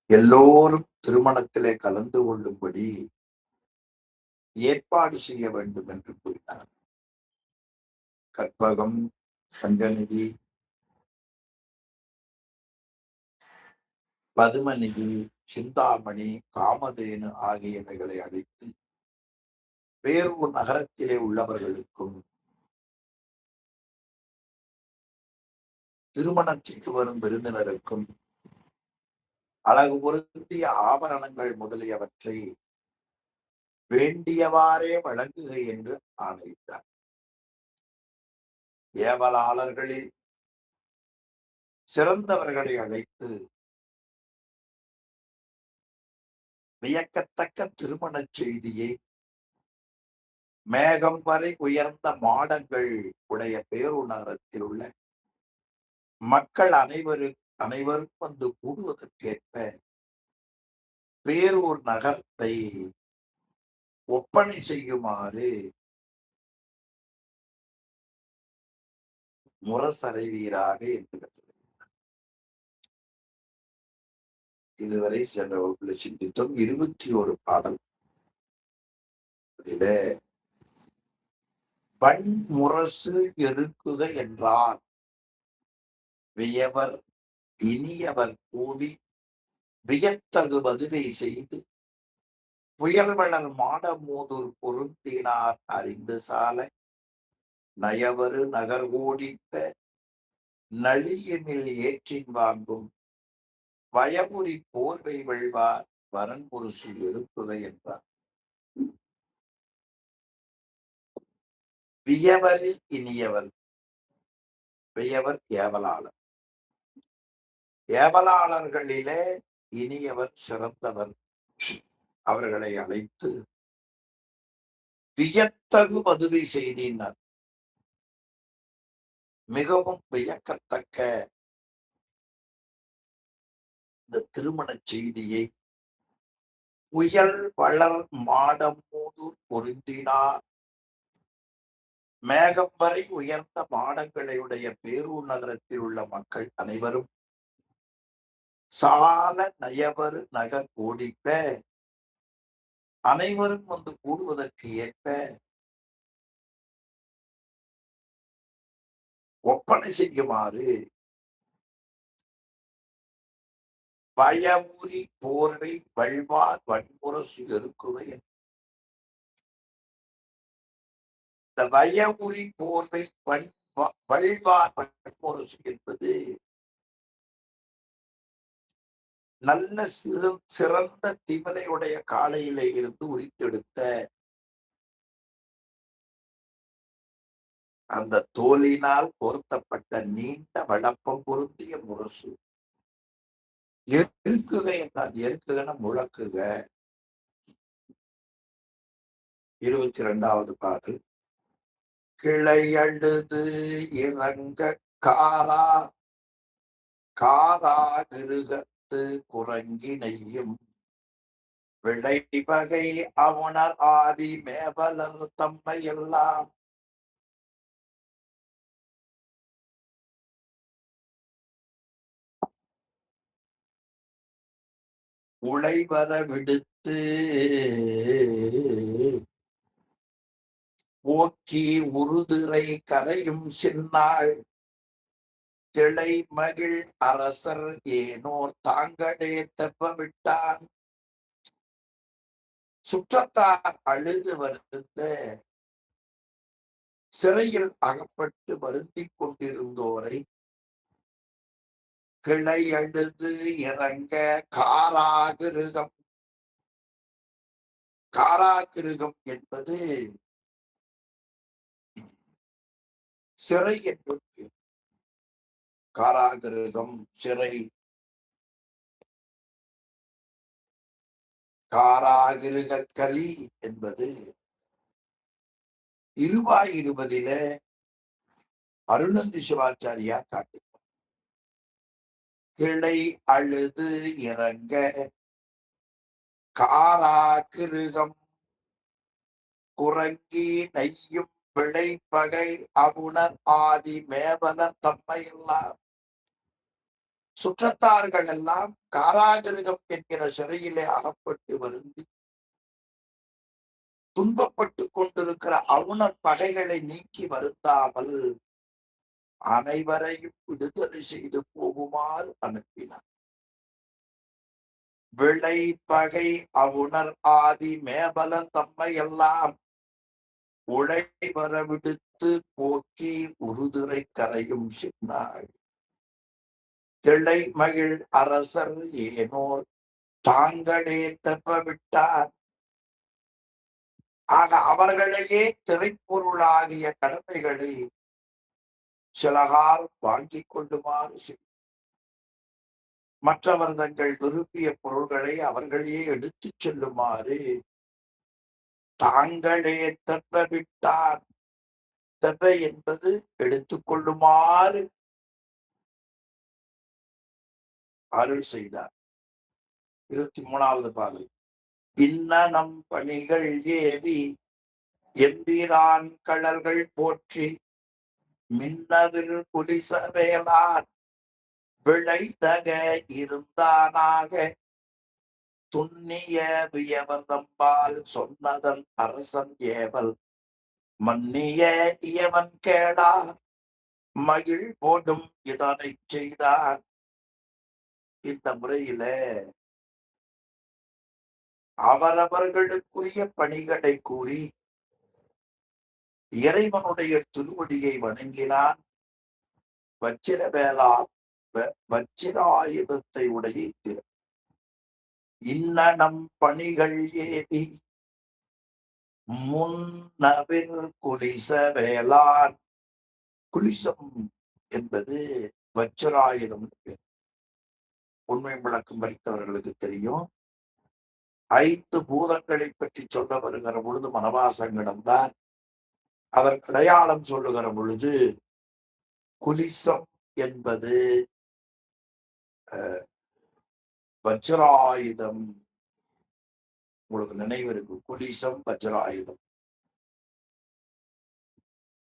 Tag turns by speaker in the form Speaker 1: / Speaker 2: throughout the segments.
Speaker 1: எல்லோரும் திருமணத்திலே கலந்து கொள்ளும்படி ஏற்பாடு செய்ய வேண்டும் என்று கூறினார். கற்பகம், சங்கநிதி, பதுமநிதி, சிந்தாமணி, காமதேனு ஆகியவைகளை அழைத்து வேறொரு நகரத்திலே உள்ளவர்களுக்கும் திருமணத்திற்கு வரும் விருந்தினருக்கும் அழகு பொருந்திய ஆபரணங்கள் முதலியவற்றை வேண்டியவாறே வழங்குக என்று ஆணையிட்டார். ஏவலாளர்களில் சிறந்தவர்களை அழைத்து வியக்கத்தக்க திருமணச் செய்தியை மேகம் வரை உயர்ந்த மாடங்கள் உடைய பேரூர் நகரத்தில் உள்ள மக்கள் அனைவரும் வந்து கூடுவதற்கேற்ப பேரூர் நகரத்தை ஒப்பனை செய்யுமாறு முரசறைவீராக என்று இதுவரை சென்ற வகுப்புல சிந்தித்தோம். 21 பாடல். அதிலே வன்முரசு எருக்குக என்றார் வியவர் இனியவர் கூவி வியத்தகு மதுவை செய்து புயல்வளர் மாடமோதூர் பொருந்தினார் அறிந்து சால நயவரு நகர்கோடிப்ப நளியனில் ஏற்றின் வாங்கும் வயமுறி போர்வை வெல்வார் வரன்முரசு எருக்குக என்றார். வியவரில் இனியவர். வியவர் ஏவலாளர். ஏவலாளர்களிலே இனியவர் சிறந்தவர். அவர்களை அழைத்து வியத்தகு மதுவை செய்தினார். மிகவும் வியக்கத்தக்க இந்த திருமண செய்தியை புயல் வளர் மாடமோதூர் பொருந்தினார். மேகம் வரை உயர்ந்த மாடங்களையுடைய பேரூர் நகரத்தில் உள்ள மக்கள் அனைவரும் சால நயவரு நகர் ஓடிப்ப அனைவரும் வந்து கூடுவதற்கு ஏற்ப ஒப்பனை செய்யுமாறு பயமுறி போர்வை வல்வார் வன்முரசு எருக்குவை. இந்த பயமுறி போர்வை வல்வார் வன்முரசு என்பது நல்ல சிறந்த திமலையுடைய காலையிலே இருந்து உரித்தெடுத்த அந்த தோலினால் பொருத்தப்பட்ட நீண்ட வளப்பம் பொருந்திய முரசு. எருக்குக என்றால் எருக்குகன முழக்குக. 22வது பாடல். கிளையழுது இறங்க காராகிருகத்து குரங்கினையும் விளைபகை அவுணர் ஆதி மேவலர் தம்மை எல்லாம் உழைவர விடுத்து போக்கி உருதிரை கரையும் சின்னாள் திளை மகிழ் அரசர் ஏனோர் தாங்களே தெப்பவிட்டான். சுற்றத்தார் அழுது வருந்த சிறையில் அகப்பட்டு வருந்திக் கொண்டிருந்தோரை கிளை அழுது இறங்க காராகிருகம். காராகிருகம் என்பது சிறை என்பது. காராகிருகம் சிறை. காராகிருக கலி என்பது 2020 அருணந்தி சிவாச்சாரியா காட்டு. கிளை அழுது இறங்க காராகிருகம் குரங்கி நெய்யும் விளைபகை அவுணர் ஆதி மேவலர் தம்மை எல்லாம். சுற்றத்தார்கள் எல்லாம் காராகிருகம் என்கிற சிறையிலே அகப்பட்டு வருந்தி துன்பப்பட்டுக் கொண்டிருக்கிற அவுணர் பகைகளை நீக்கி வருத்தாமல் அனைவரையும் விடுதலை செய்து போகுமாறு அனுப்பினார். விளை பகை அவுணர் ஆதி மேபலர் தம்மை எல்லாம் உழை வர விடுத்து போக்கி உருதுரை கரையும் சின்னாள் திளை மகிழ் அரசர் ஏனோர் தாங்களே தப்பவிட்டார். ஆக அவர்களையே திரைப்பொருளாகிய கடமைகளை சிலகார் வாங்கிக் கொள்ளுமாறு மற்றவர் தங்கள் விரும்பிய பொருள்களை அவர்களையே எடுத்துச் செல்லுமாறு தாங்களே தப்பவிட்டார். தப்ப என்பது எடுத்துக் கொள்ளுமாறு அருள் செய்தார். 23வது பாடல். இன்ன நம் பணிகள் ஏவி எம்பிரான் கடல்கள் போற்றி மின்னவிர் குலிச வேளான் விளைதக இருந்தானாக துண்ணிய வியவர்தம்பால் சொன்னதன் அரசன் ஏவல் மன்னிய இயவன் கேடா மகிழ் போடும் இதனை செய்தான். இந்த முறையில அவரவர்களுக்குரிய பணிகளை கூறி இறைவனுடைய திருவடியை வணங்கினான். வச்சிர வேளா வச்சிராயுதத்தை உடைய இன்ன நம் பணிகள் ஏவி முன்னவிர் குலிச வேளான். குலிசம் என்பது வச்சிராயுதம். உண்மை விளக்கம் படித்தவர்களுக்கு தெரியும். 5 பூதங்களை பற்றி சொல்ல வருகிற பொழுது மனவாசம் தான். அதற்கு அடையாளம் சொல்லுகிற பொழுது குலிசம் என்பது வஜ்ராயுதம். உங்களுக்கு நினைவு இருக்கு, குலிசம் வஜ்ராயுதம்.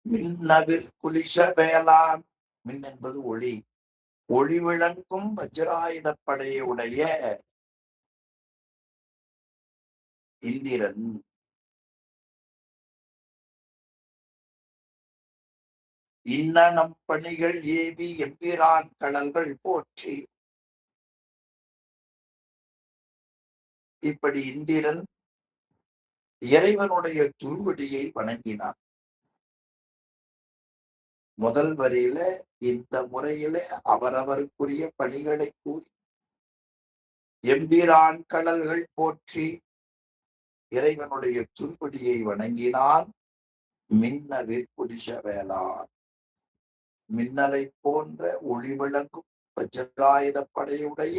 Speaker 1: மின்னவிர் குலிச வேளான். மின் என்பது ஒளி. ஒளி விளங்கும் வஜ்ராயுத படையுடைய இந்திரன் இன்ன நம் பணிகள் ஏவி எம்பிரான் கடல்கள் போற்றி. இப்படி இந்திரன் இறைவனுடைய திருவடியை வணங்கினார். முதல் வரியில இந்த முறையில அவரவருக்குரிய பணிகளை கூறி எம்பிரான் கடல்கள் போற்றி இறைவனுடைய திருவடியை வணங்கினான். மின்னவிர் குலிச வேளான். மின்னலை போன்ற ஒளி விளங்கும் வஜ்ராயுத படையுடைய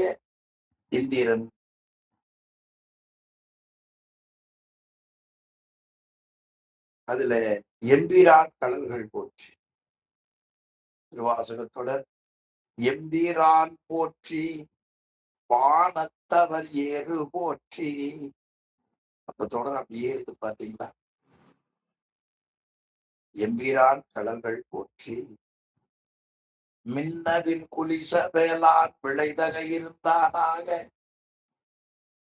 Speaker 1: இந்திரன் அதுல எம்பிரான் கடல்கள் போற்றி. திருவாசகத்தொடர் எம்பிரான் போற்றி வானத்தவர் ஏறு போற்றி. அப்ப தொடர் அப்படியே இருக்கு பாத்தீங்களா. எம்பிரான் கடல்கள் போற்றி மின்னவில் குலிச வேளான் விளைதக இருந்தானாக.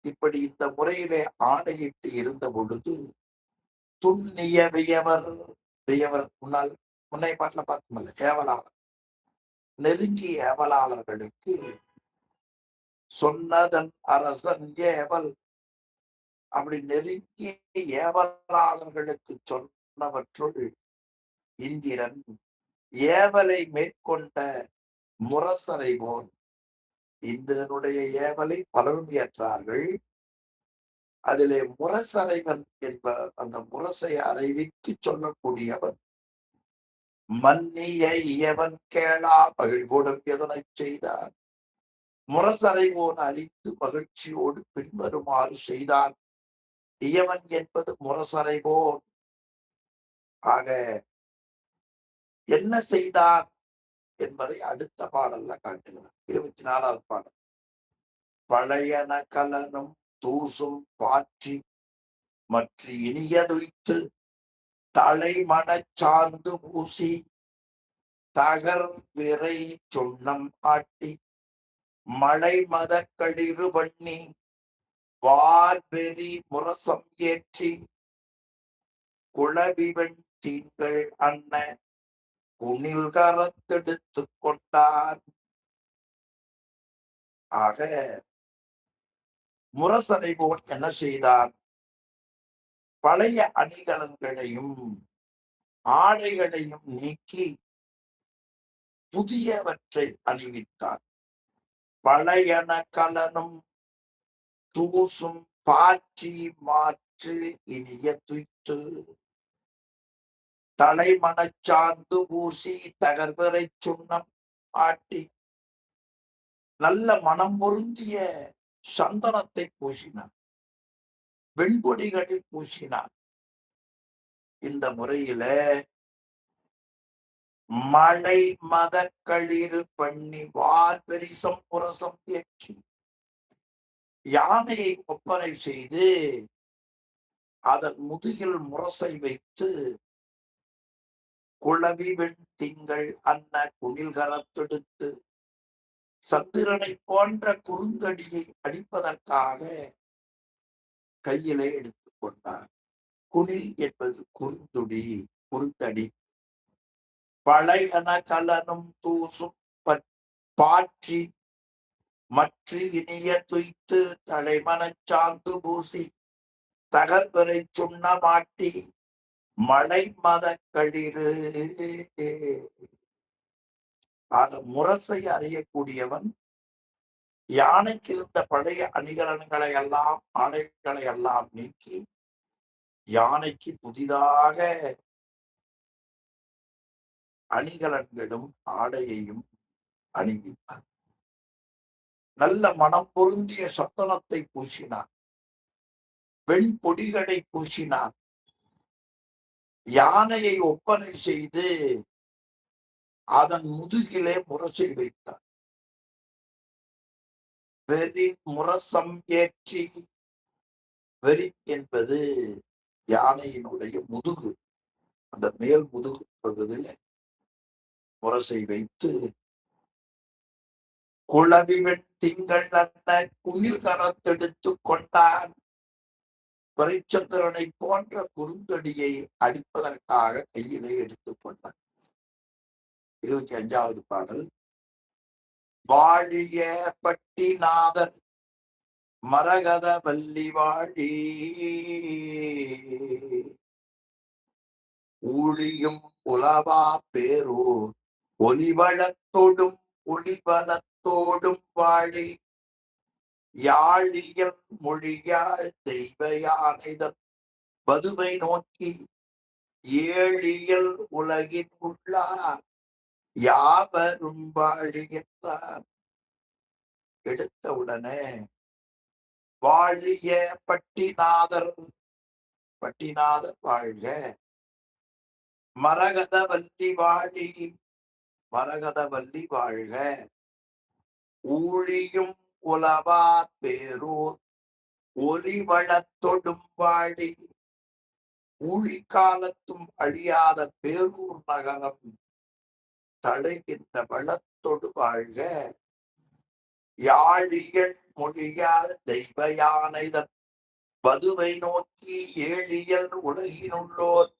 Speaker 1: இப்படி இந்த முறையிலே ஆணையிட்டு இருந்த பொழுது துண்ணிய வியவர் முன்னை பாட்டுல பார்த்தோம்ல, ஏவலாளர், நெருங்கிய ஏவலாளர்களுக்கு சொன்னதன் அரசன் ஏவல். அப்படி நெருங்கிய ஏவலாளர்களுக்கு சொன்னவற்றுள் இந்திரன் ஏவலை மேற்கொண்ட முரசரை போல். இந்திரனுடைய ஏவலை பலரும் ஏற்றார்கள். அதிலே முரசறைவன் என்ப அந்த முரசை அறிவித்து சொல்லக்கூடியவன் மன்னிய இயவன் கேளா மகிழ்வோடும் எதனை செய்தான். முரசறைவோன் அறிந்து மகிழ்ச்சியோடு பின்வருமாறு செய்தான். இயவன் என்பது முரசறைவோன். ஆக என்ன செய்தான் என்பதை அடுத்த பாடல்ல காட்டுகிறார். 24வது பாடல். பழையன கலனும் தூசும் பாற்றி மற்ற இனியதுய்த்து தலைமணச் சார்ந்து பூசி தகர் விரை சொன்னம் ஆட்டி மழை மதக்களிறு பண்ணி வார்பெரி முரசம் ஏற்றி குளவிவன் திங்கள் அன்ன குணில் கரத்தெடுத்துக் கொண்டார். ஆக முரசனை போல் என்ன செய்தார்? பழைய அணிகலன்களையும் ஆடைகளையும் நீக்கி புதியவற்றை அணிவித்தார். பழையன கலனும் தூசும் பாற்றி மாற்று இனிய துய்த்து தலைமணச் சார்ந்து பூசி தகர்வரை சுண்ணம் ஆட்டி நல்ல மனம் பொருந்திய சந்தனத்தை பூசினார், வெண்பொடிகளை பூசினார். இந்த முறையில மழை மதக்களிறு பண்ணி வார்பெரிசம் முரசம் ஏற்றி யானையை ஒப்பனை செய்து அதன் முதுகில் முரசை வைத்து குளவி வெண் திங்கள் அன்ன குணில் கரத்தெடுத்து சந்திரனை போன்ற குறுந்தடியை அடிப்பதற்காக கையிலே எடுத்துக் கொண்டார். குணில் என்பது குறுந்தடி. பழையன கலனும் தூசும் பாற்றி மற்ற இனிய துய்த்து தலைமனச் சார்ந்து பூசி தகர்வரை சுண்ண மாட்டி மழை மதக்களிறு. ஆக முரசை அறியக்கூடியவன் யானைக்கு இருந்த பழைய அணிகலன்களை எல்லாம் ஆடைகளை எல்லாம் நீக்கி யானைக்கு புதிதாக அணிகலன்களும் ஆடையையும் அணிவித்தார். நல்ல மனம் பொருந்திய சந்தனத்தை பூசினார், வெண்பொடிகளை பூசினார், யானையை ஒப்பனை செய்து அதன் முதுகிலே முரசை வைத்தார். வெறி முரசம் ஏற்றி, வெறி என்பது யானையினுடைய முதுகு, அந்த மேல் முதுகு பகுதியில் முரசை வைத்து குளவிவெண் திங்கள் அன்ன குணில் கரத்தெடுத்துக் கொண்டான். பரிச்சந்திரனை போன்ற குறுந்தடியை அடிப்பதற்காக கையிலே எடுத்துக் கொண்டான். 25வது பாடல். வாழிய பட்டிநாதர் மரகத வல்லி வாழி ஊழியும் உலவா பேரூர் ஒலிவளத்தோடும் ஒளிவலத்தோடும் வாழி யாழியல் மொழியாள் தெய்வ யானைதன் பதுவை நோக்கி ஏழியல் உலகின் உள்ளார் யாவரும் வாழுகின்றார். எடுத்தவுடனே வாழிய பட்டிநாதர், பட்டிநாதர் வாழ்க, மரகத வல்லி வாழி, மரகத வல்லி வாழ்க, ஊழியும் உலவா பேரூர் ஒலிவளத்தொடும் வாழி, ஊழி காலத்தும் அழியாத பேரூர் நகரம் தழைகின்ற வளத்தொடு வாழ்க, யாழியல் மொழியால் தெய்வ யானைதன் வதுவை நோக்கி ஏழியல் உலகினுள்ளோர்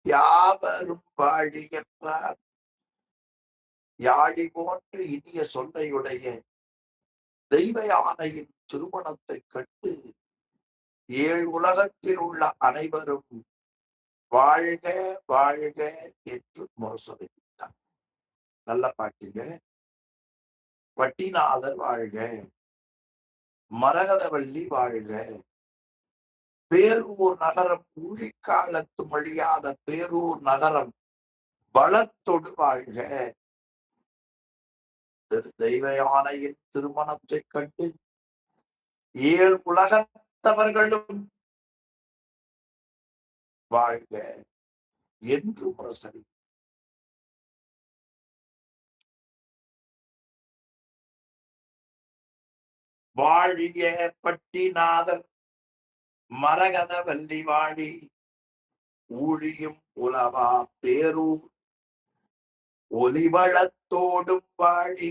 Speaker 1: யாவரும் வாழுகின்றார். யாழி போன்று இனிய சொல்லையுடைய தெய்வ யானையின் திருமணத்தை கண்டு 7 உலகத்தில் உள்ள அனைவரும் வாழ்க வாழ்க என்று முரசொலித்தார். நல்ல பாட்டுங்க. பட்டிநாதர் வாழ்க, மரகதவல்லி வாழ்க, பேரூர் நகரம் ஊழிக்காலத்து அழியாத பேரூர் நகரம் வளத்தொடு வாழ்க. தெய்வ யானையின் திருமணத்தை கண்டு 7 உலகத்தவர்களும் வாழ்க என்று முரசொலி. வாழிய பட்டிநாதர் மரகத வல்லி வாழி ஊழியும் உலவா பேரூர் ஒலிவளத்தோடும் வாழி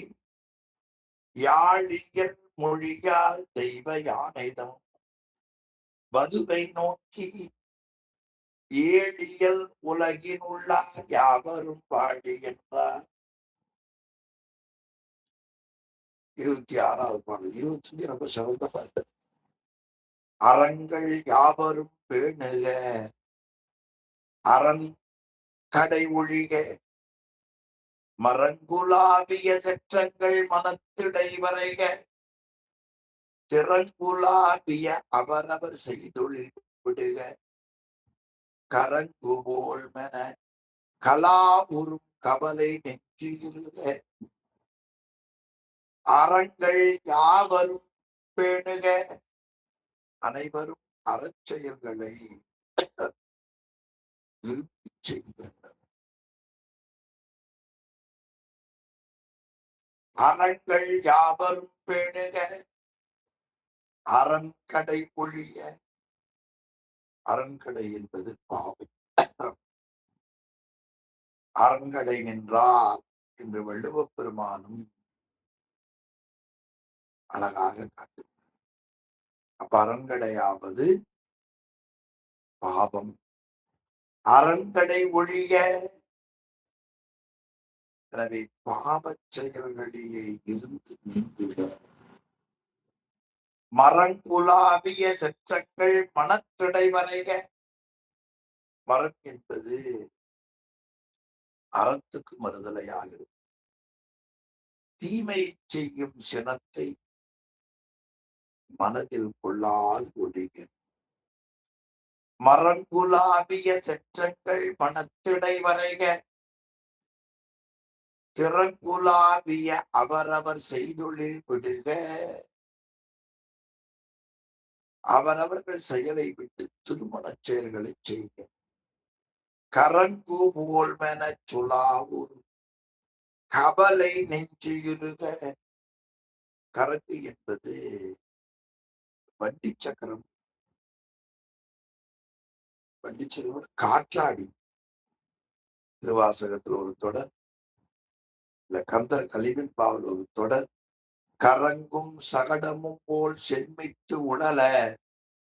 Speaker 1: யாழியல் மொழியால் தெய்வ யானைதம் வதுவை நோக்கி ஏழியல் உலகினுள்ளார் யாவரும் வாழி என்பார். 26வது பாடல். 25 ரொம்ப சிறந்த பாட்டு. அறங்கள் யாவரும் பேணுக அரண் கடை ஒழிக மரங்குலாவிய செற்றங்கள் மனத்திடை வரைக திறங்குலாவிய அவரவர் செய்தொழில் விடுக கரங்குபோல் மென கலாவுறும் கவலை நெஞ்சிருக அறங்கள் யாவரும் பேணுக அனைவரும் அறச்செயல்களை விரும்பி செய்கின்றனர். அறங்கள் யாவரும் பேணுக அரண்கடை ஒழிய. அரண்கடை என்பது பாவை. அரண்கடை நின்றார் என்று வள்ளுவப் பெருமானும் அழகாக காட்டு. அப்ப அரண்கடையாவது பாவம். அரண்கடை ஒழிய. எனவே பாவச் செயல்களிலே இருந்து நீங்குக. மரங்குலாவிய செற்றங்கள் மனத்திடை வரைக. மரம் என்பது அறத்துக்கு மறுதலையாக இருக்கும். தீமை செய்யும் சினத்தை மனதில் கொள்ளாது ஒழிக. மரங்குலாவிய செற்றங்கள் மனத்திடை வரைக திறங்குலாவிய அவரவர் செய்தொழில் விடுக. அவரவர்கள் செயலை விட்டு திருமணச் செயல்களை செய்க. கரங்கு போல்மென சுலாவூர் கவலை நெஞ்சு இருக. கரங்கு என்பது வண்டி சக்கரம். வண்டி சக்கரம் காற்றாடி. திருவாசகத்தில் ஒரு தொடர், இல்ல கந்தர் கலிவின் பாவல் ஒரு தொடர். கரங்கும் சகடமும் போல் சென்மித்து உடல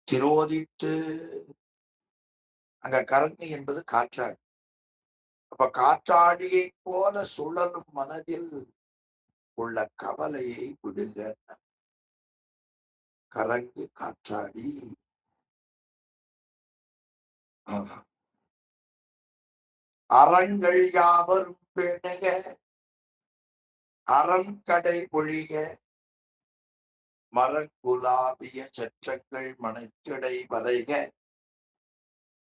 Speaker 1: திரோதித்து. அங்க கரங்கு என்பது காற்றாடி. அப்ப காற்றாடியை போல சுழலும் மனதில் உள்ள கவலையை விடுக. கரங்கு காற்றாடி. அறங்கள் யாவரும் பேணுக அரண்கடை ஒழிக மரங்குலாவிய செற்றங்கள் மனத்திடை வரைக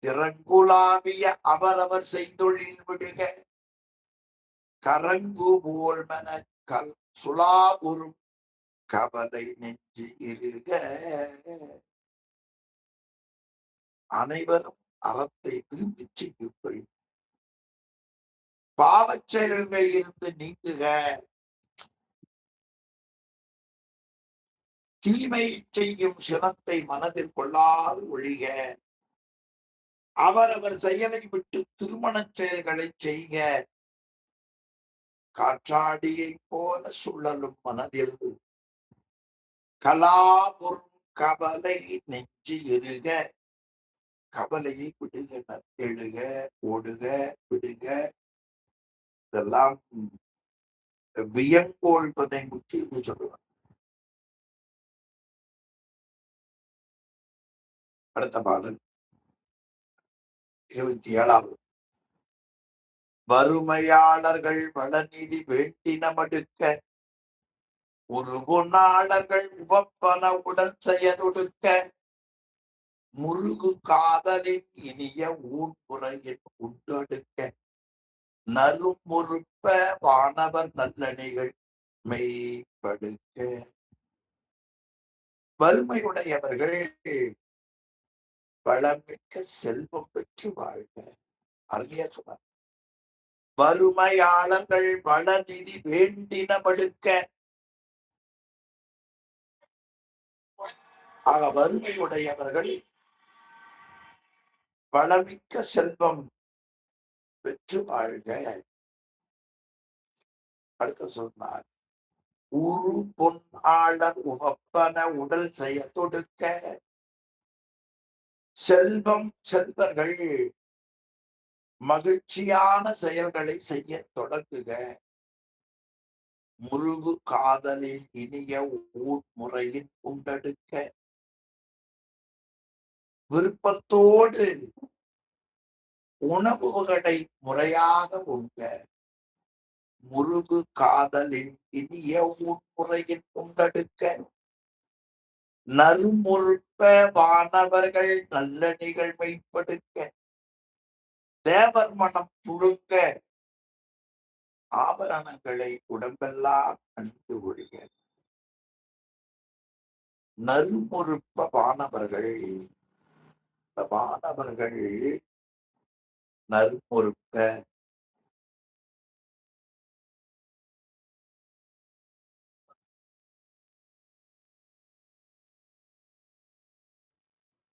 Speaker 1: திறங்குலாவிய அவரவர் செய்தொழில் விடுக கரங்கு போல்மென சுலாவுறும் கவலை நெஞ்சு இருக. அனைவரும் அறத்தை விரும்பி செய்யுங்கள். பாவச் செயல்களில் இருந்து நீங்குக. தீமை செய்யும் சினத்தை மனதில் கொள்ளாது ஒழிக. அவரவர் செயலை விட்டு திருமணச் செயல்களை செய்க. காற்றாடியை போல சுழலும் மனதில் கலாபுர் கவலை நெஞ்சு இருக. கவலையை விடுக. எழுக, ஓடுக, விடுக. இதெல்லாம் வியங்கோழ்வதை முற்றி சொல்லுவாங்க. அடுத்த பாடல் 27வது. வறுமையாளர்கள் வளநிதி வேண்டின மடுக்க ஒரு பொன்னாளர்கள் உவப்பன உடல் செயலொடுக்க முருகு காதலின் இனிய ஊன்புறையின் உண்டெடுக்க நறுமுறுப்ப வானவர் நல்லணிகள் மெய்ப்படுக்க. வறுமையுடையவர்கள் வளமிக்க செல்வம் பெற்று வாழ்க. அருமையா சொன்னார். வறுமையாளர்கள் வளநிதி வேண்டின படுக்க. ஆக வறுமையுடையவர்கள் வளமிக்க செல்வம் பெற்று வாழ்க. அடுத்து சொன்னார், உரு பொன் ஆளர் உவப்பன உடல் செய்ய தொடுக்க செல்வர்கள் மகிழ்ச்சியான செயல்களை செய்ய தொடங்குக. முருகு காதலின் இனிய ஊர்முறையின் உண்டெடுக்க விருப்பத்தோடு உணவுகளை முறையாக உண்க. முருகு காதலின் இனிய ஊர்முறையின் உண்டெடுக்க நறுமுறுப்ப வானவர்கள் நல்ல நிகழ்வைப்படுக்க தேவர் மனம் புழுங்க ஆபரணங்களை உடம்பெல்லாம் அணிந்து கொள்க. நறுமுறுப்ப வானவர்கள், வானவர்கள் நறுமுறுப்ப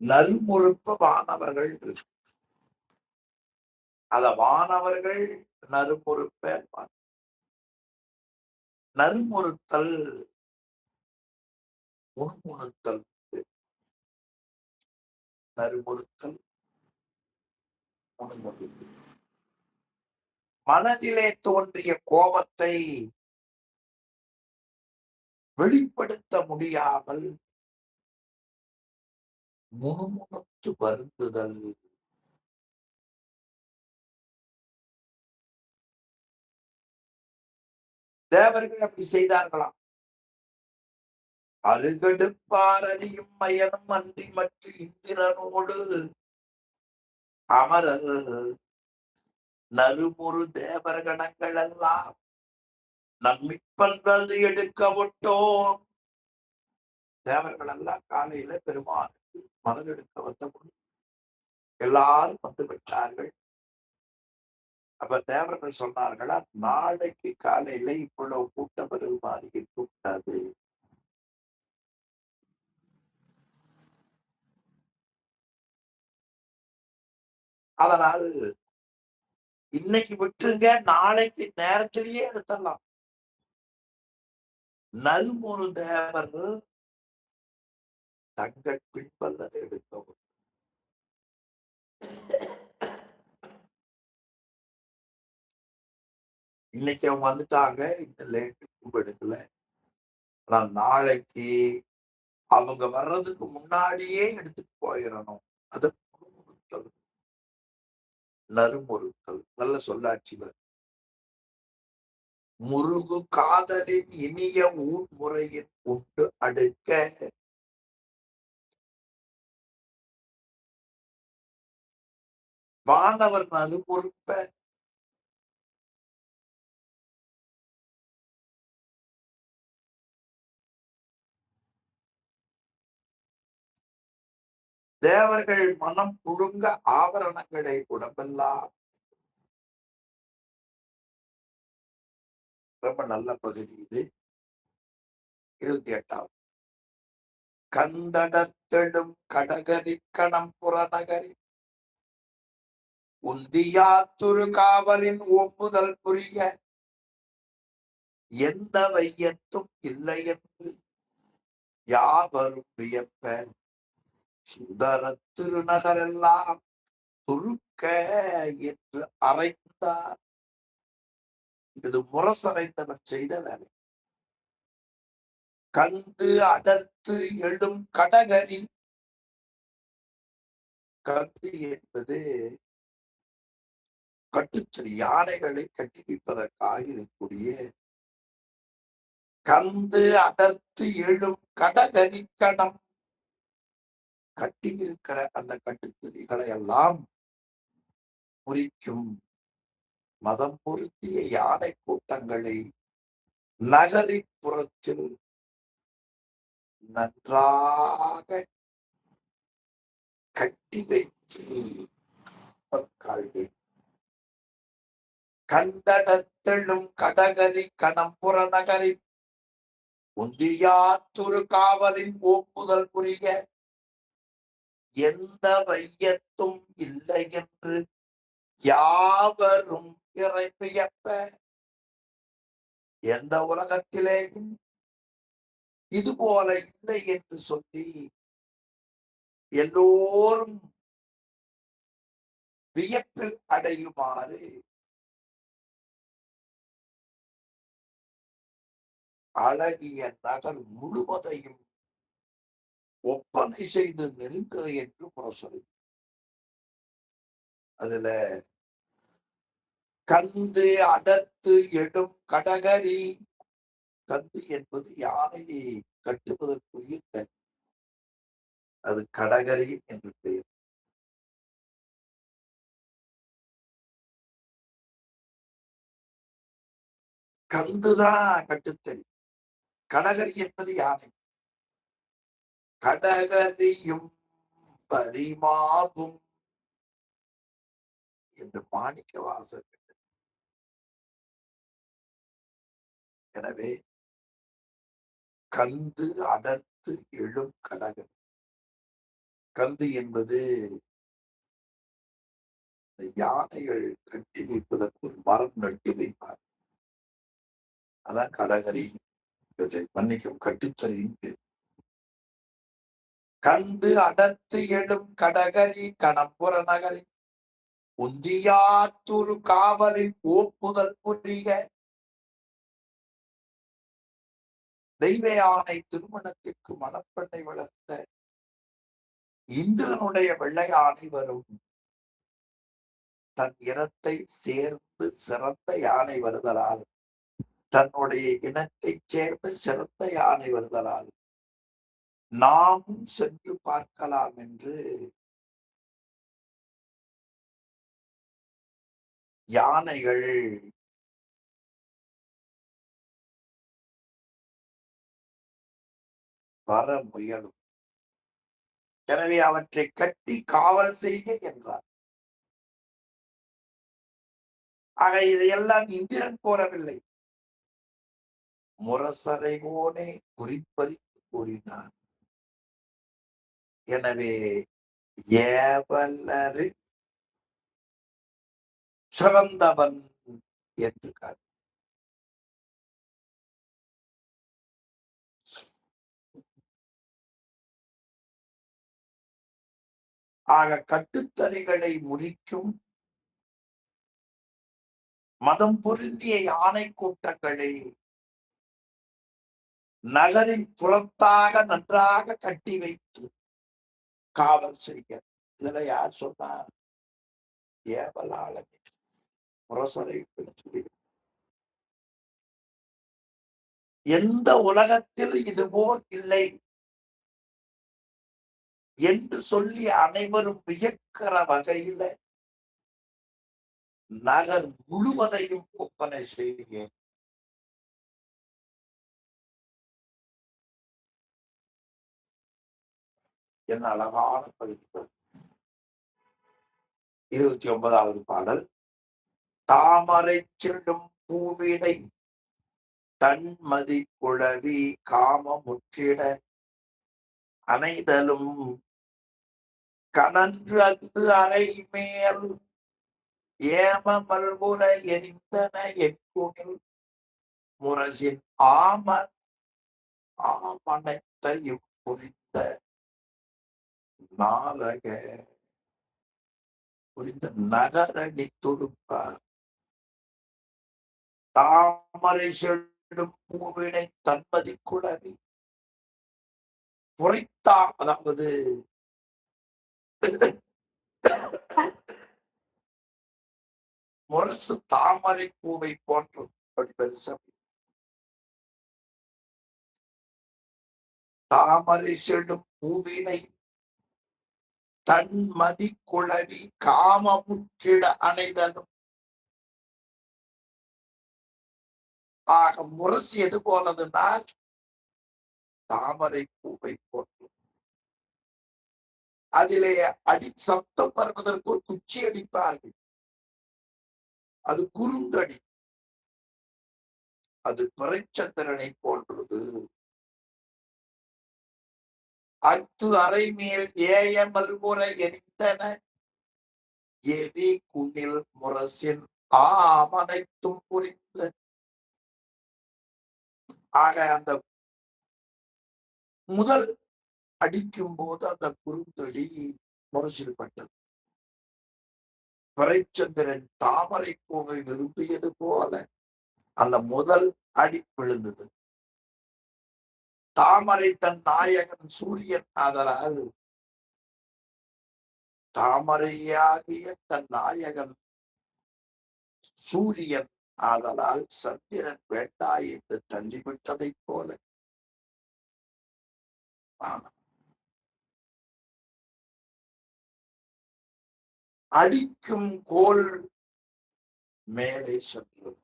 Speaker 1: நறுமுறுப்ப வானவர்கள் அத வானவர்கள் நறுமுறுப்ப நறுமுறுத்தல் முணுமுணுத்தல் நறுமுறுத்தல் முணுமுணுத்தல் மனதிலே தோன்றிய கோபத்தை வெளிப்படுத்த முடியாமல் முணுமுணுத்து வருந்துதல். தேவர்கள் அப்படி செய்தார்களாம். அருகெடுப்பார் அறியும் மயனும் அன்றி மற்ற இந்திரனோடு அமரர் நறுமுறு தேவர்கணங்கள் எல்லாம் நம்மிப்பன்றது எடுக்க விட்டோம். தேவர்கள் எல்லாம் காலையில பெருமானுக்கு மதம் எடுக்க வந்த எல்லாரும் வந்து விட்டார்கள். அப்ப தேவர்கள் சொன்னார்களா, நாளைக்கு காலையில இவ்வளவு கூட்டம் வருமாறு இருக்கக்கூடாது. அதனால் இன்னைக்கு விட்டுருங்க, நாளைக்கு நேரத்திலேயே எடுத்துடலாம். நறுமுறு தேவர் தங்கள் பின்பல்லதை எடுக்கவும். இன்னைக்கு அவங்க வந்துட்டாங்க, இன்னும் லேட்டு கும்பு எடுக்கல. ஆனா நாளைக்கு அவங்க வர்றதுக்கு முன்னாடியே எடுத்துட்டு போயிடணும். அது முறுமுறுத்தல், நறுமுறுத்தல். நல்ல சொல்லாட்சி. முருகு காதலின் இனிய ஊர்முறையின் உண்டு அடுக்க வானவர் நறுமுறுப்ப தேவர்கள் மனம் புழுங்க ஆபரணங்களை உடம்பெல்லாம். ரொம்ப நல்ல பகுதி இது. 28வது கந்தடத்தெடும் கடகரி கணம் புறநகரி உந்தியாத்துரு காவலின் ஓம்புதல் புரிய எந்த வையத்தும் இல்லை என்று யாவரும் வியப்ப சுந்தர திருநகரெல்லாம் துருக்க என்று அறைந்தார். இது முரசறைந்தவர் செய்த வேலை. கந்து அடர்த்து எழும் கடகரி. கந்து என்பது கட்டுச்சொல், யானைகளை கட்டி வைப்பதற்காக இருக்கக்கூடிய கந்து அடர்த்து எழும் கடகரி கணம். கட்டி இருக்கிற அந்த கட்டுச்சொலிகளை எல்லாம் குறிக்கும் மதம் பொருத்திய யானை கூட்டங்களை நகரிப்புறத்தில் நன்றாக கட்டி வைத்து கந்தடத்தெழும் கடகரி கணம்புற நகரி உந்தியாத்துரு காவலின் ஓப்புதல் புரிய எந்த வையத்தும் இல்லை என்று யாவரும் இறைவியப்ப. எந்த உலகத்திலேயும் இது போல இல்லை என்று சொல்லி எல்லோரும் வியப்பில் அடையுமாறு அழகிய நகர் முழுவதையும் ஒப்பனை செய்து நெருங்க என்று முரசொலி. அதுல கந்து அடர்த்து எடும் கடகரி, கந்து என்பது யானையை கட்டுவதற்குரிய தன், அது கடகரி என்று பெயர். கந்துதான் கட்டுத்தறி, கடகரி என்பது யானை. கடகரியும் பரிமாவும் என்று மாணிக்க வாசகர். எனவே கந்து அடர்த்து எழும் கடகரி. கந்து என்பது யானைகள் கட்டி வைப்பதற்கு ஒரு மரம் நட்டு வைப்பார். அதான் கடகரி. மன்னிக்கும், கட்டுத்தறியின் பேர். கந்து அடர்த்து எழும் கடகரி கணம்புற நகரின் உந்தியாத்தூரு காவலின் ஓப்புதல் புரிய தெய்வ யானை திருமணத்திற்கு மணப்பெண்ணை வளர்த்த இந்திரனுடைய வெள்ளை யானை வரும். தன் இனத்தை சேர்ந்து சிறந்த யானை வருதலால், தன்னுடைய இனத்தைச் சேர்ந்து சிறந்த யானை வருதலால் நாமும் சென்று பார்க்கலாம் என்று யானைகள் வர முயலும். எனவே அவற்றை கட்டி காவல் செய்க என்றார். ஆக இதையெல்லாம் இந்திரன் கோரவில்லை, முரசறைவோனே குறிப்பறித்து கூறினார். எனவே ஏவலரு சிறந்தவன் என்று காட்டு. ஆக கட்டுத்தறிகளை முறிக்கும் மதம் பொருந்திய யானை கூட்டங்களை நகரின் புறத்தாக நன்றாக கட்டி வைத்து காவல் செய்ய. இதுல யார் சொன்னா? ஏவலாளன் முரசறை. எந்த உலகத்தில் இதுபோல் இல்லை என்று சொல்லி அனைவரும் வியக்கிற வகையில நகர் முழுவதையும் ஒப்பனை செய்ய. என்ன அழகான பகுதி. 29வது பாடல். தாமரை செல்லும் பூவிடை தன்மதி குழவி காமமுற்றிட அணைதலும் கனன்று அஃது அறை மேல் ஏம மல்புற எரிந்தன எட்குனில் முரசின் ஆமனைத்தையும் புரிந்த நாரக புரிந்த நகரணி துடுப்ப. தாமரை செல்லும் பூவினை தன்மதி குழவி புரைத்தா, அதாவது முரசு தாமரை பூவை போன்றது. தாமரை செல்லும் பூவினை தன்மதி குழவி காமமுற்றிட அணைதலும். ஆக முரசு எது போனதுன்னா தாமரை பூவை போன்றது. அதிலே அடி சப்தம் வருவதற்கு ஒரு குச்சி அடிப்பார்கள், அது குறுந்தடி, அது பிறைச்சந்திரனை போன்றது. அத்து அறை மேல் ஏயமல் முறை எரிந்தன எரி குனில் முரசின் ஆமனைத்தும் புரிந்து. ஆக அந்த முதல் அடிக்கும் போது அந்த குறுந்தடி முரசில் பட்டது. பிறைச்சந்திரன் தாமரை பூவை விரும்பியது போல அந்த முதல் அடி விழுந்தது. தாமரை தன் நாயகன் சூரியன் ஆதலால் தாமரையாகிய தன் நாயகன் சூரியன் ஆதலால் சந்திரன் வேண்டா என்று தள்ளிவிட்டதைப் போல அடிக்கும் கோல் மேலே சென்றது.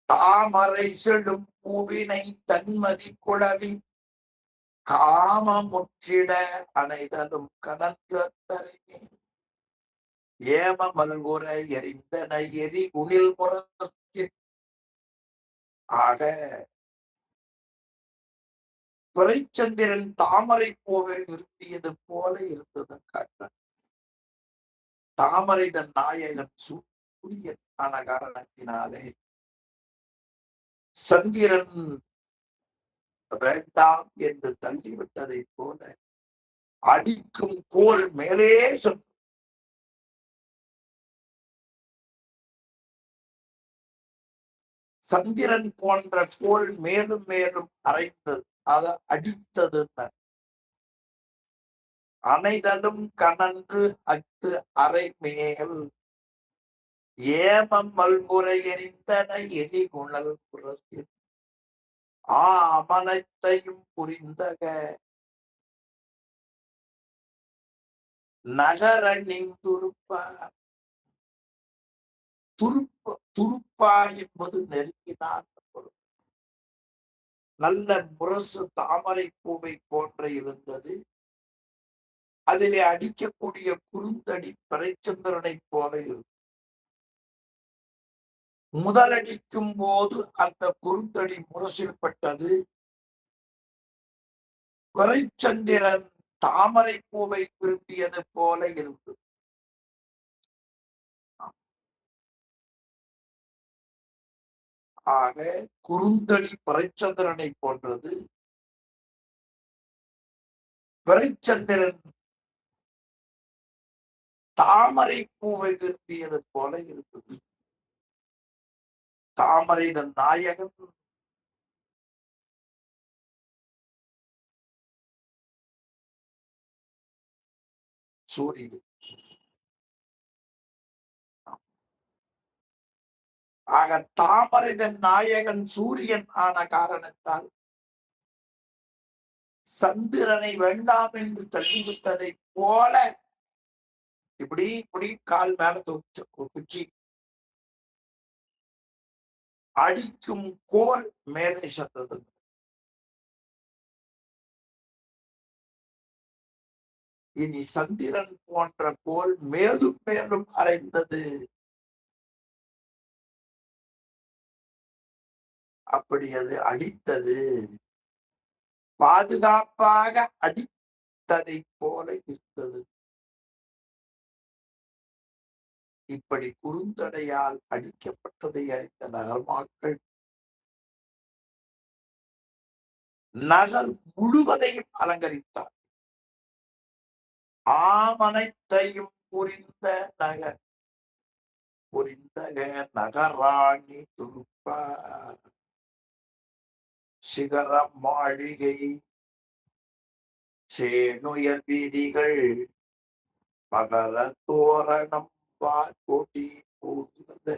Speaker 1: தாமரை செடும் பூவினை தன்மதி குழவி காமமுற்றிட அனைதலும் கனன்றே ஏம மல்குற எரிந்தன எரி குணில் முரசில் ஆக பிறைச்சந்திரன் தாமரை பூவை விரும்பியது போல இருந்தது காட்ட தாமரை தன் நாயகன் சூரியன் ஆன காரணத்தினாலே சந்திரன் வேண்டாம் என்று தள்ளிவிட்டதை போல அடிக்கும் கோல் மேலே சந்திரன் போன்ற கோல் மேலும் மேலும் அரைத்தது அத அடித்தது. அனைதலும் கனன்று அத்து அரை மேல் ஏமம் மல்முறை எரிந்தன எரிகுணல் புறத்தில் ஆமனத்தையும் புரிந்தக நகரணிந்துருப்பா. துருப்பா என்பது நெருங்கினான். நல்ல முரசு தாமரை பூவை போன்ற இருந்தது. அதிலே அடிக்கக்கூடிய குறுந்தடி பிறைச்சந்திரனை போல இருக்கும். முதலடிக்கும் போது அந்த குறுந்தடி முரசில் பட்டது. பிறைச்சந்திரன் தாமரை பூவை விரும்பியது போல இருந்தது. ஆக குறுந்தடி பிறைச்சந்திரனை போன்றது. பிறைச்சந்திரன் தாமரை பூவை விரும்பியது போல இருந்தது. தாமரை தன் நாயகன் சூரியன். ஆக தாமரை தன் நாயகன் சூரியன் ஆன காரணத்தால் சந்திரனை வேண்டாம் என்று தள்ளிவிட்டதை போல இப்படி இப்படி கால் மேல குச்சி அடிக்கும் கோல் மேலே சென்றது. இனி சந்திரன் போன்ற கோல் மேலும் மேலும் அரைந்தது. அப்படி அது அடித்தது. பாதுகாப்பாக அடித்ததை போல இருந்தது. இப்படி குறுந்தடையால் அடிக்கப்பட்டதை அறிந்த நகர்மாக்கள் நகர் முழுவதையும் அலங்கரித்தார். ஆமனைத்தையும் புரிந்தக நகராணி துருப்பா சிகரம் மாளிகை சேனுயர் வீதிகள் மகர தோரணம் கொடி போகிறது.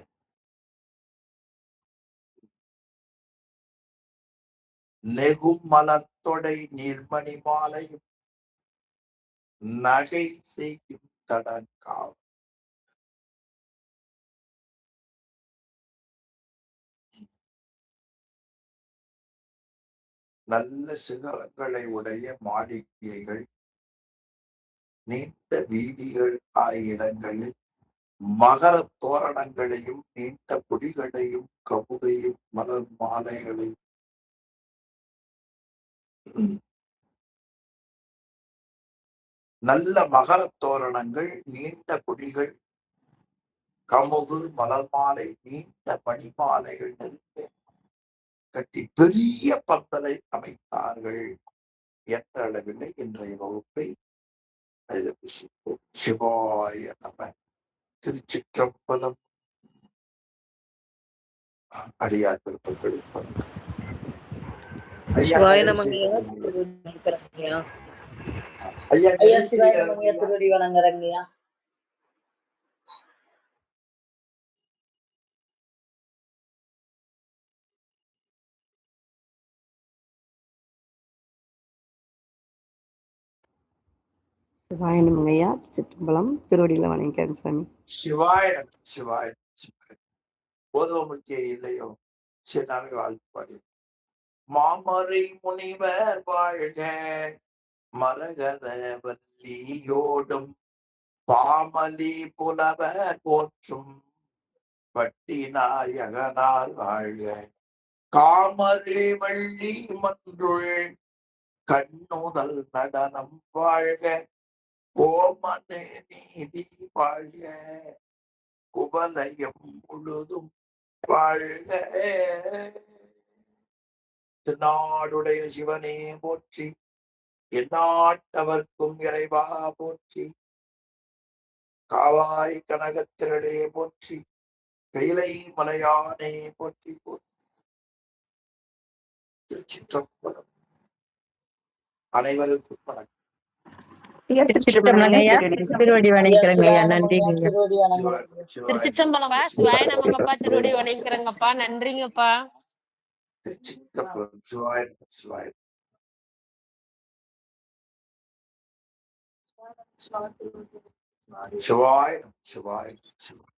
Speaker 1: நெகும் மலர்த்தொடை நீள்மணி மாலையும் நகை செய்யும் தடங்காவ். நல்ல சிகரங்களை உடைய மாளிகைகள் நீண்ட வீதிகள் ஆகிய இடங்களில் மகர தோரணங்களையும் நீண்ட கொடிகளையும் கமுகையும் மலர் மாலைகளையும் நல்ல மகர தோரணங்கள் நீண்ட கொடிகள் கமுகு மலர் மாலை நீண்ட மணிமாலைகள் நெருங்க கட்டி பெரிய பந்தலை அமைத்தார்கள் என்ற அளவில் இன்றைய வகுப்பை அறிவிப்போம். சிவாய நம. திருச்சிற்றம்பலம். அடியார் பெருமக்களுக்கு வணக்கம். ஐயா
Speaker 2: சிவாய
Speaker 1: நிறைவு
Speaker 2: நமங்கய்யா,
Speaker 1: செய்து
Speaker 2: திருவடி வணங்குறேங்கய்யா.
Speaker 1: ஐயா
Speaker 2: ஐயா
Speaker 1: நிறைவு
Speaker 2: சிவாய
Speaker 1: செய்து
Speaker 2: நமங்கய்யா, திருவடி வணங்குறேங்கய்யா.
Speaker 3: சிவாய நமங்கய்யா, சிற்றம்பலம், திருவடியில வணங்கிக்கிறேன் சாமி.
Speaker 1: சிவாய நம. சிவாய சிவாய. போதவமுத்திய இல்லையோ சரி நாமே வாழ்த்து பாடி. மாமரை முனிவர் வாழ்க, மரகத வல்லியோடும் பாமலி புலவர் போற்றும் பட்டி நாயகனார் வாழ்க, காமரு வள்ளி மன்றுள் கண்ணுதல் நடனம் வாழ்க, கோமனு நீதி வாழ்க, குவலயம் முழுதும் வாழ்க. திருநாடுடைய சிவனே போற்றி, எந்நாட்டவர்க்கும் இறைவா போற்றி, காவாய் கனகத்திரளே போற்றி, கைலை மலையானே போற்றி போற்றி. திருச்சிற்றம்பலம். அனைவருக்கும் வணக்கம்.
Speaker 4: திருவடி வணங்கிறேங்கய்யா. நன்றி.
Speaker 2: திருவடி வணங்குறேன்.
Speaker 4: திருச்சிற்றம்பலமா. சிவாய நமங்கப்பா. திருவடி வணங்கிறேங்கப்பா. நன்றிங்கப்பா.
Speaker 1: திருச்சிற்றம்பலம். சிவாய நம. சிவாய சிவாய நம. சிவாய சிவாய.